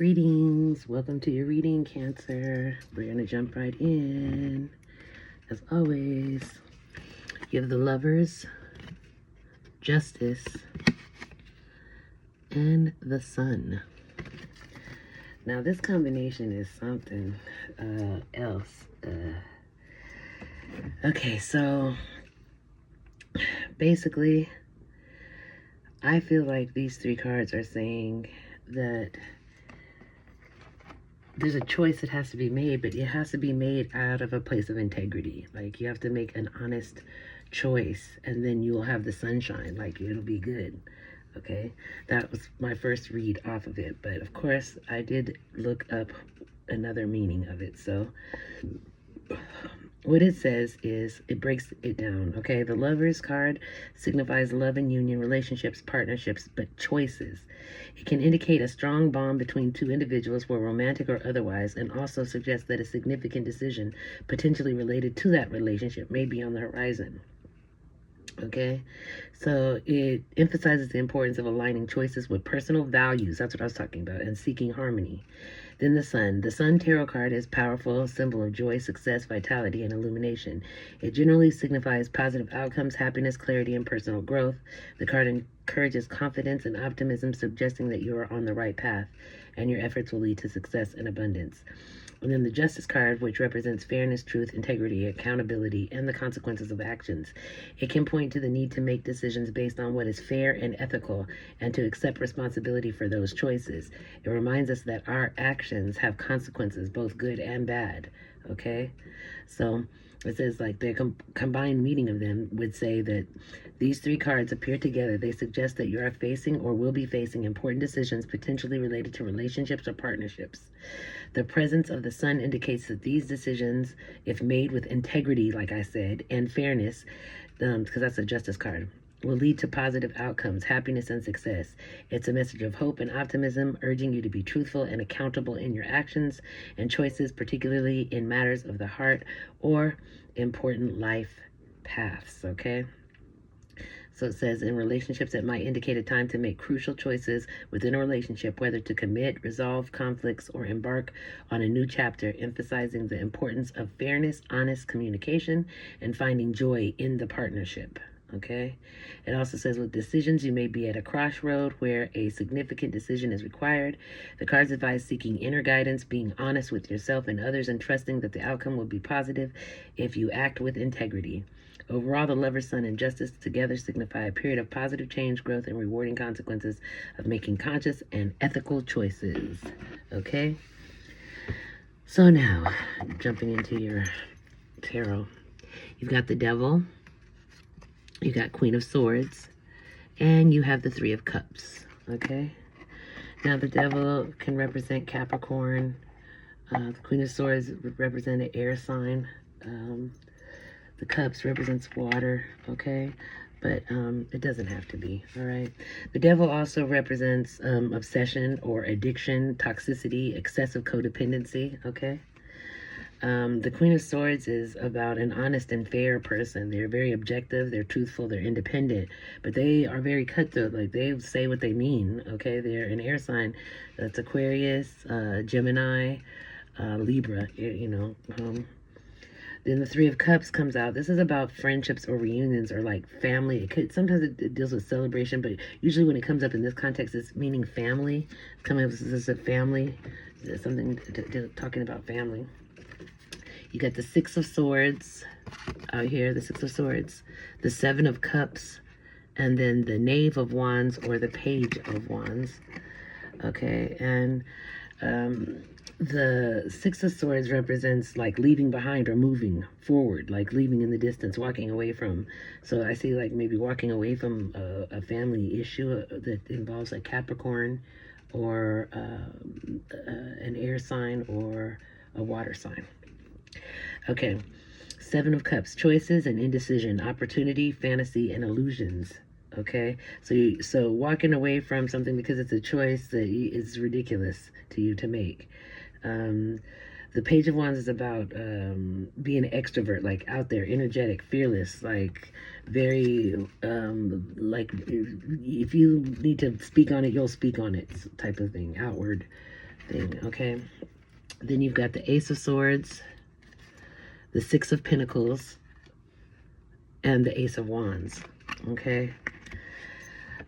Greetings. Welcome to your reading, Cancer. We're going to jump right in. As always, you have the Lovers, Justice, and the Sun. Now, this combination is something else. Okay, so basically, I feel like these three cards are saying that there's a choice that has to be made, but it has to be made out of a place of integrity. Like, you have to make an honest choice, and then you'll have the sunshine. Like, it'll be good. Okay, that was my first read off of it, but of course I did look up another meaning of it. So what it says is, it breaks it down. Okay, the Lovers card signifies love and union, relationships, partnerships, but choices. It can indicate a strong bond between two individuals, were romantic or otherwise, and also suggests that a significant decision potentially related to that relationship may be on the horizon. Okay, so it emphasizes the importance of aligning choices with personal values. That's what I was talking about, and seeking harmony. Then the Sun. The Sun tarot card is powerful, symbol of joy, success, vitality, and illumination. It generally signifies positive outcomes, happiness, clarity, and personal growth. The card encourages confidence and optimism, suggesting that you are on the right path, and your efforts will lead to success and abundance. And then the Justice card, which represents fairness, truth, integrity, accountability, and the consequences of actions. It can point to the need to make decisions based on what is fair and ethical, and to accept responsibility for those choices. It reminds us that our actions have consequences, both good and bad. Okay? So it says, like, the combined meaning of them would say that these three cards appear together. They suggest that you are facing or will be facing important decisions potentially related to relationships or partnerships. The presence of the Sun indicates that these decisions, if made with integrity, like I said, and fairness, because that's a Justice card, will lead to positive outcomes, happiness, and success. It's a message of hope and optimism, urging you to be truthful and accountable in your actions and choices, particularly in matters of the heart or important life paths. Okay? So it says, in relationships, it might indicate a time to make crucial choices within a relationship, whether to commit, resolve conflicts, or embark on a new chapter, emphasizing the importance of fairness, honest communication, and finding joy in the partnership. Okay? It also says, with decisions, you may be at a crossroad where a significant decision is required. The cards advise seeking inner guidance, being honest with yourself and others, and trusting that the outcome will be positive if you act with integrity. Overall, the Lover, Sun, and Justice together signify a period of positive change, growth, and rewarding consequences of making conscious and ethical choices. Okay? So now, jumping into your tarot, you've got the Devil, you got Queen of Swords, and you have the Three of Cups. Okay? Now, the Devil can represent Capricorn. The Queen of Swords represent an air sign. The Cups represents water, okay? But it doesn't have to be, all right? The Devil also represents obsession or addiction, toxicity, excessive codependency, okay? The Queen of Swords is about an honest and fair person. They're very objective, they're truthful, they're independent, but they are very cutthroat. Like, they say what they mean, okay? They're an air sign. That's Aquarius, Gemini, Libra, you know. Then the Three of Cups comes out. This is about friendships or reunions or like family. Sometimes it deals with celebration, but usually when it comes up in this context, it's meaning family. It's coming up as a family, something talking about family. You got the Six of Swords out here, the Six of Swords, the Seven of Cups, and then the Knave of Wands or the Page of Wands. Okay, and the Six of Swords represents like leaving behind or moving forward, like leaving in the distance, walking away from. So I see like maybe walking away from a family issue that involves a Capricorn or an air sign or a water sign. Okay, Seven of Cups, choices and indecision, opportunity, fantasy, and illusions. Okay, so walking away from something because it's a choice that is ridiculous to you to make. The Page of Wands is about being an extrovert, like out there, energetic, fearless, like very, like if you need to speak on it, you'll speak on it type of thing, outward. thing, okay? Then you've got the Ace of Swords, the Six of Pentacles, and the Ace of Wands, okay?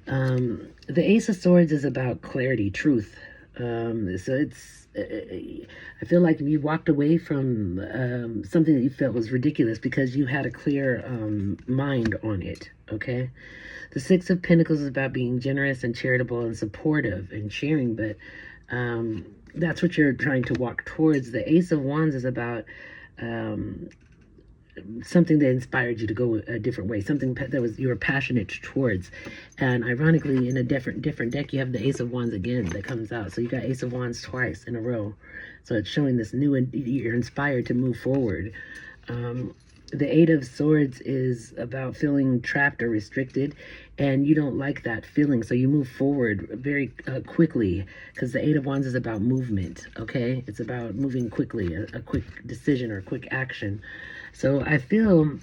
The Ace of Swords is about clarity, truth. So it's, I feel like you walked away from something that you felt was ridiculous because you had a clear mind on it, okay? The Six of Pentacles is about being generous and charitable and supportive and sharing, but that's what you're trying to walk towards. The Ace of Wands is about something that inspired you to go a different way, something that was you were passionate towards. And ironically, in a different deck, you have the Ace of Wands again that comes out. So you got Ace of Wands twice in a row. So it's showing this new, and you're inspired to move forward. The Eight of Swords is about feeling trapped or restricted, and you don't like that feeling, so you move forward very quickly, because the Eight of Wands is about movement, okay? It's about moving quickly, a quick decision or a quick action. So I feel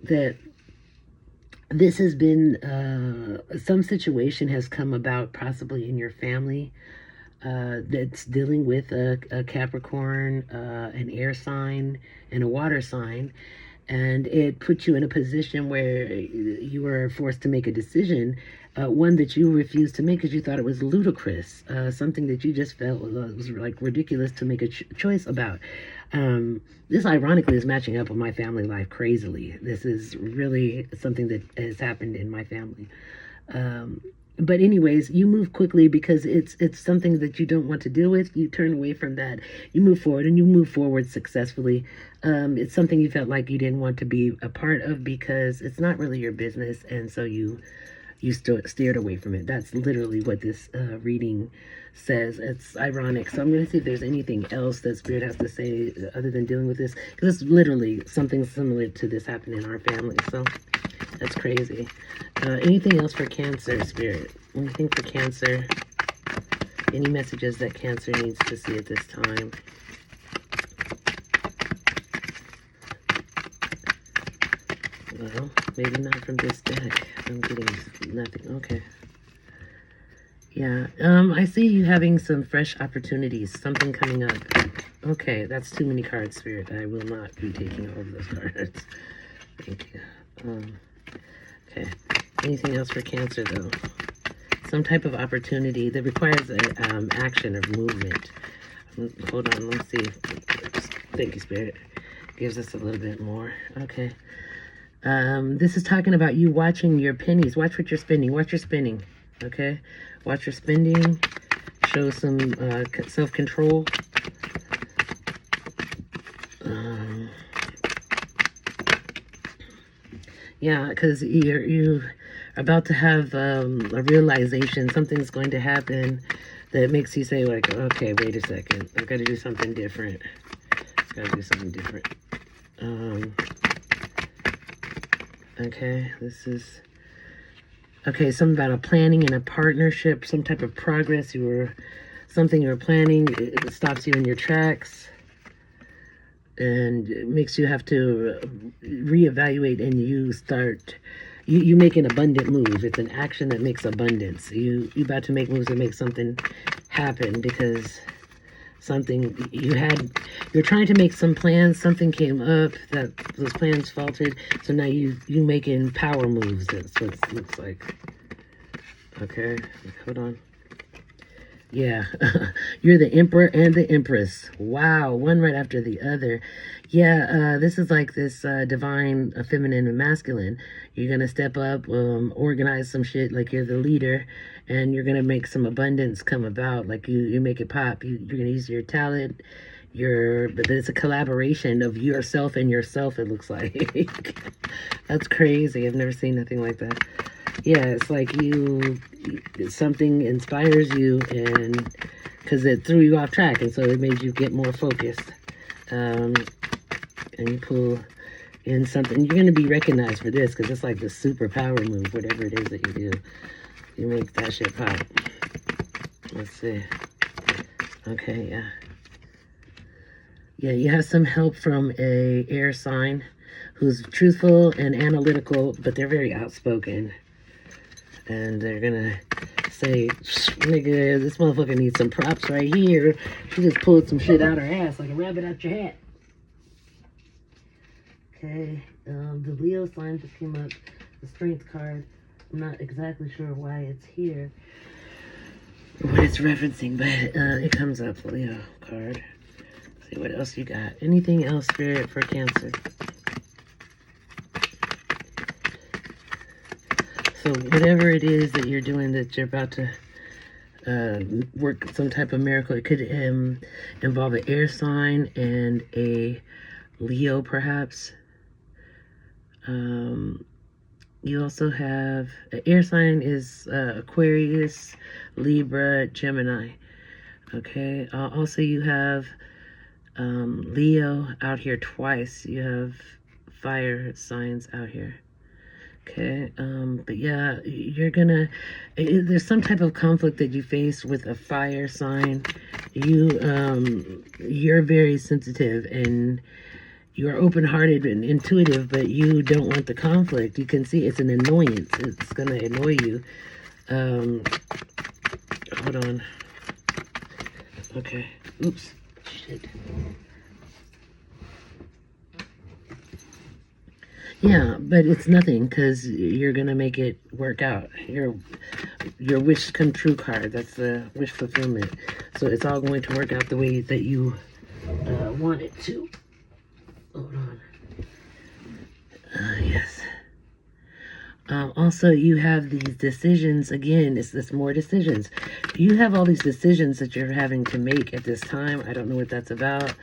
that this has been, some situation has come about possibly in your family that's dealing with a Capricorn, an air sign, and a water sign. And it put you in a position where you were forced to make a decision, one that you refused to make because you thought it was ludicrous, something that you just felt was like ridiculous to make a choice about. This ironically is matching up with my family life crazily. This is really something that has happened in my family. But anyways, you move quickly because it's something that you don't want to deal with. You turn away from that. You move forward, and you move forward successfully. It's something you felt like you didn't want to be a part of because it's not really your business, and so you steered away from it. That's literally what this reading says. It's ironic. So I'm going to see if there's anything else that Spirit has to say other than dealing with this, because it's literally something similar to this happened in our family. So that's crazy. Anything else for Cancer, Spirit? Anything for Cancer? Any messages that Cancer needs to see at this time? Well, maybe not from this deck. I'm getting nothing. Okay. Yeah. I see you having some fresh opportunities. Something coming up. Okay, that's too many cards, Spirit. I will not be taking all of those cards. Thank you. Okay. Anything else for Cancer, though? Some type of opportunity that requires action or movement. Hold on, let's see. Thank you, Spirit. Gives us a little bit more. Okay. This is talking about you watching your pennies. Watch what you're spending. Watch your spending. Okay? Watch your spending. Show some self-control. Yeah, because you're about to have a realization. Something's going to happen that makes you say, like, okay, wait a second. I've got to do something different. I've got to do something different. Okay, this is... Okay, something about a planning and a partnership, some type of progress. Something you were planning, it stops you in your tracks. And it makes you have to reevaluate, and you make an abundant move. It's an action that makes abundance. You about to make moves to make something happen because something you're trying to make some plans, something came up that those plans faltered, so now you making power moves. That's what it looks like. Okay, hold on. Yeah, you're the Emperor and the Empress. Wow, one right after the other. Yeah, this is like this divine feminine and masculine. You're going to step up, organize some shit like you're the leader, and you're going to make some abundance come about. Like you make it pop. You're going to use your talent. But it's a collaboration of yourself and yourself, it looks like. That's crazy. I've never seen nothing like that. Yeah, it's like something inspires you, and because it threw you off track, and so it made you get more focused. And you pull in something. You're going to be recognized for this because it's like the superpower move, whatever it is that you do. You make that shit pop. Let's see. Okay, yeah. Yeah, you have some help from a air sign who's truthful and analytical, but they're very outspoken. And they're going to say, nigga, this motherfucker needs some props right here. She just pulled some shit out her ass like a rabbit out your hat. Okay, the Leo sign just came up, the Strength card. I'm not exactly sure why it's here, what it's referencing, but it comes up, Leo card. Let's see what else you got. Anything else, Spirit, for Cancer? So whatever it is that you're doing, that you're about to work some type of miracle, it could involve an air sign and a Leo, perhaps. You also have an air sign is Aquarius, Libra, Gemini. Okay. Also, you have Leo out here twice. You have fire signs out here. Okay. But yeah, you're gonna. There's some type of conflict that you face with a fire sign. You're very sensitive and you are open-hearted and intuitive, but you don't want the conflict. You can see it's an annoyance. It's going to annoy you. Hold on. Okay. Oops. Shit. Yeah, but it's nothing because you're going to make it work out. Your wish come true card. That's the wish fulfillment. So it's all going to work out the way that you want it to. Hold on. Yes. Also, you have these decisions. Again, it's more decisions. You have all these decisions that you're having to make at this time. I don't know what that's about.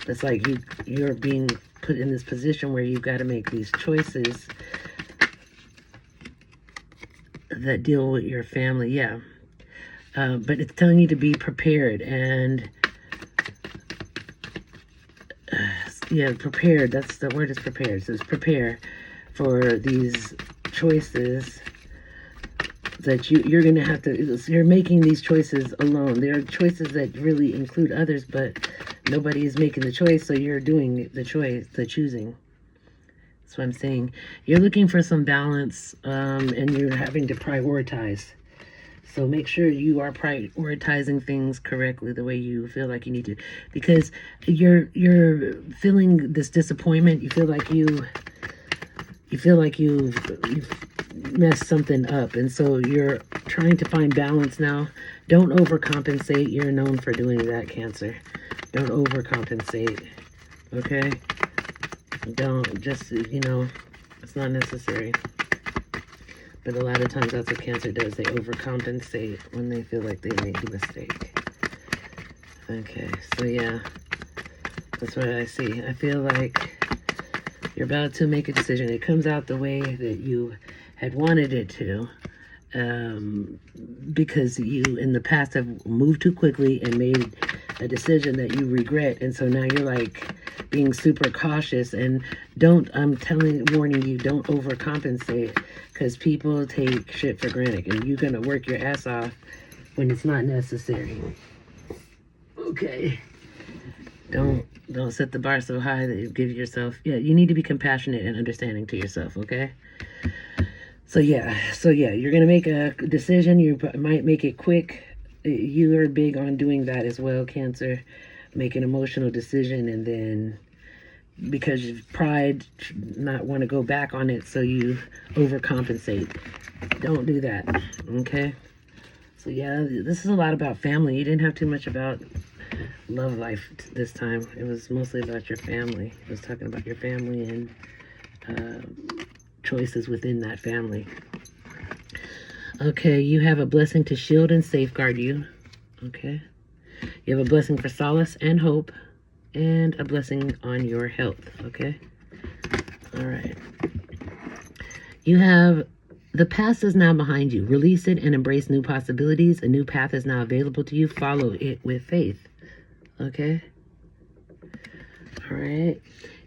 It's like you're being put in this position where you've got to make these choices that deal with your family. Yeah. But it's telling you to be prepared and... yeah, prepared. That's the word, is prepared. So it's prepare for these choices that you're going to have to, you're making these choices alone. There are choices that really include others, but nobody is making the choice, so you're doing the choice, the choosing. That's what I'm saying. You're looking for some balance, and you're having to prioritize. So make sure you are prioritizing things correctly the way you feel like you need to. Because you're feeling this disappointment. You feel like you've messed something up. And so you're trying to find balance now. Don't overcompensate. You're known for doing that, Cancer. Don't overcompensate. Okay? Don't just, it's not necessary. But a lot of times that's what Cancer does. They overcompensate when they feel like they made a mistake. Okay, so yeah, that's what I see. I feel like you're about to make a decision. It comes out the way that you had wanted it to, because you in the past have moved too quickly and made a decision that you regret. And so now you're like being super cautious, and warning you, don't overcompensate, because people take shit for granted and you're gonna work your ass off when it's not necessary. Okay. Don't set the bar so high that you give yourself, you need to be compassionate and understanding to yourself, okay? So yeah, you're gonna make a decision. You might make it quick. You are big on doing that as well, Cancer. Make an emotional decision, and then because of pride, not want to go back on it, so you overcompensate. Don't do that, okay? So yeah, this is a lot about family. You didn't have too much about love life this time. It was mostly about your family. It was talking about your family and choices within that family. Okay, you have a blessing to shield and safeguard you. Okay. You have a blessing for solace and hope, and a blessing on your health. Okay. All right. You have the past is now behind you. Release it and embrace new possibilities. A new path is now available to you. Follow it with faith. Okay. All right.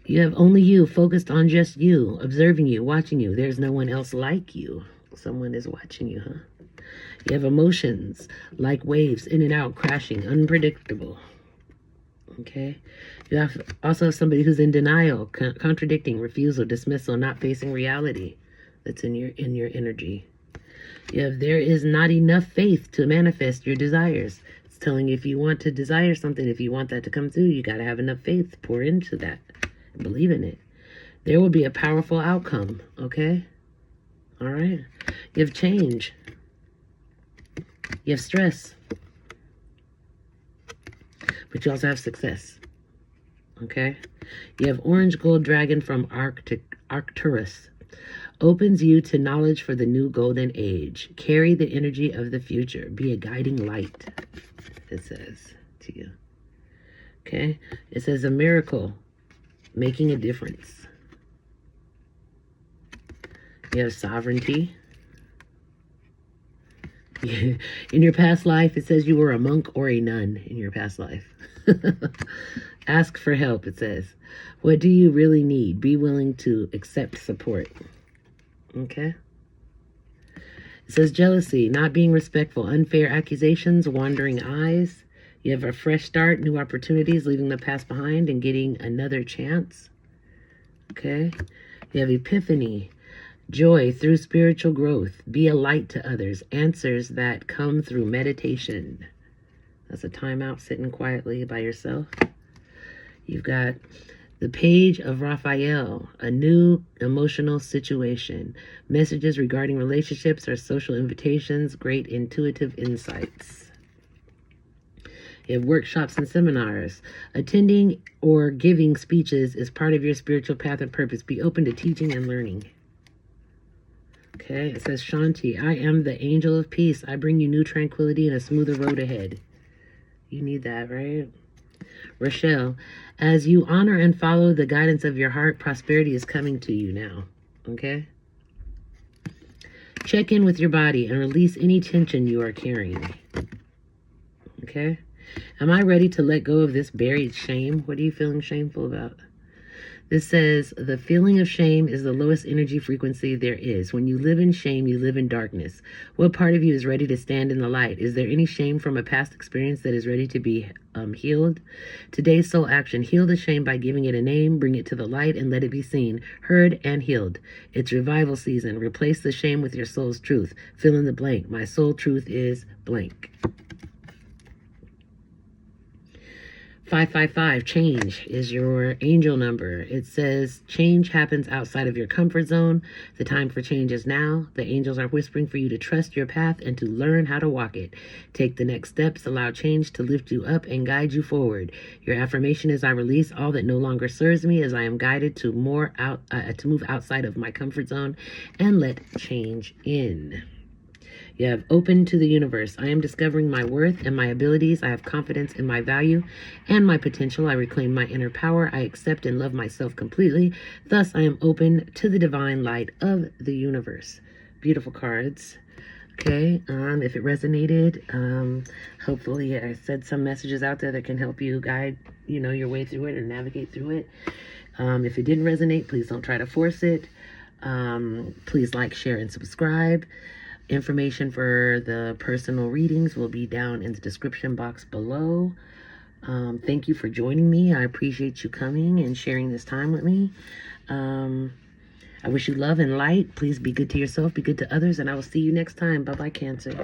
You have only you, focused on just you, observing you, watching you. There's no one else like you. Someone is watching you, huh? You have emotions like waves, in and out, crashing, unpredictable. Okay. You have also somebody who's in denial, contradicting, refusal, dismissal, not facing reality. That's in your energy. There is not enough faith to manifest your desires. It's telling you if you want to desire something, if you want that to come through, you got to have enough faith. Pour into that. Believe in it. There will be a powerful outcome, okay? All right? You have change. You have stress. But you also have success, okay? You have orange gold dragon from Arcturus. Opens you to knowledge for the new golden age. Carry the energy of the future. Be a guiding light, it says to you. Okay? It says a miracle, making a difference. You have sovereignty. In your past life, it says you were a monk or a nun in your past life. Ask for help, it says. What do you really need? Be willing to accept support. Okay? It says jealousy, not being respectful, unfair accusations, wandering eyes. You have a fresh start, new opportunities, leaving the past behind and getting another chance. Okay? You have epiphany, joy through spiritual growth. Be a light to others. Answers that come through meditation. That's a time out sitting quietly by yourself. You've got the page of Raphael, a new emotional situation. Messages regarding relationships or social invitations, great intuitive insights. You have workshops and seminars. Attending or giving speeches is part of your spiritual path and purpose. Be open to teaching and learning. Okay, it says Shanti, I am the angel of peace. I bring you new tranquility and a smoother road ahead. You need that, right? Rochelle, as you honor and follow the guidance of your heart, prosperity is coming to you now. Okay? Check in with your body and release any tension you are carrying. Okay? Am I ready to let go of this buried shame? What are you feeling shameful about? This says, the feeling of shame is the lowest energy frequency there is. When you live in shame, you live in darkness. What part of you is ready to stand in the light? Is there any shame from a past experience that is ready to be healed? Today's soul action, heal the shame by giving it a name, bring it to the light, and let it be seen, heard, and healed. It's revival season. Replace the shame with your soul's truth. Fill in the blank. My soul truth is blank. 555, change is your angel number. It says change happens outside of your comfort zone. The time for change is now. The angels are whispering for you to trust your path and to learn how to walk it. Take the next steps. Allow change to lift you up and guide you forward. Your affirmation is, I release all that no longer serves me as I am guided to move outside of my comfort zone and let change in. You have open to the universe. I am discovering my worth and my abilities. I have confidence in my value and my potential. I reclaim my inner power. I accept and love myself completely. Thus, I am open to the divine light of the universe. Beautiful cards. Okay, if it resonated, hopefully I said some messages out there that can help you guide, your way through it and navigate through it. If it didn't resonate, please don't try to force it. Please like, share, and subscribe. Information for the personal readings will be down in the description box below. Thank you for joining me. I appreciate you coming and sharing this time with me. I wish you love and light. Please be good to yourself, be good to others, and I will see you next time. Bye-bye, Cancer.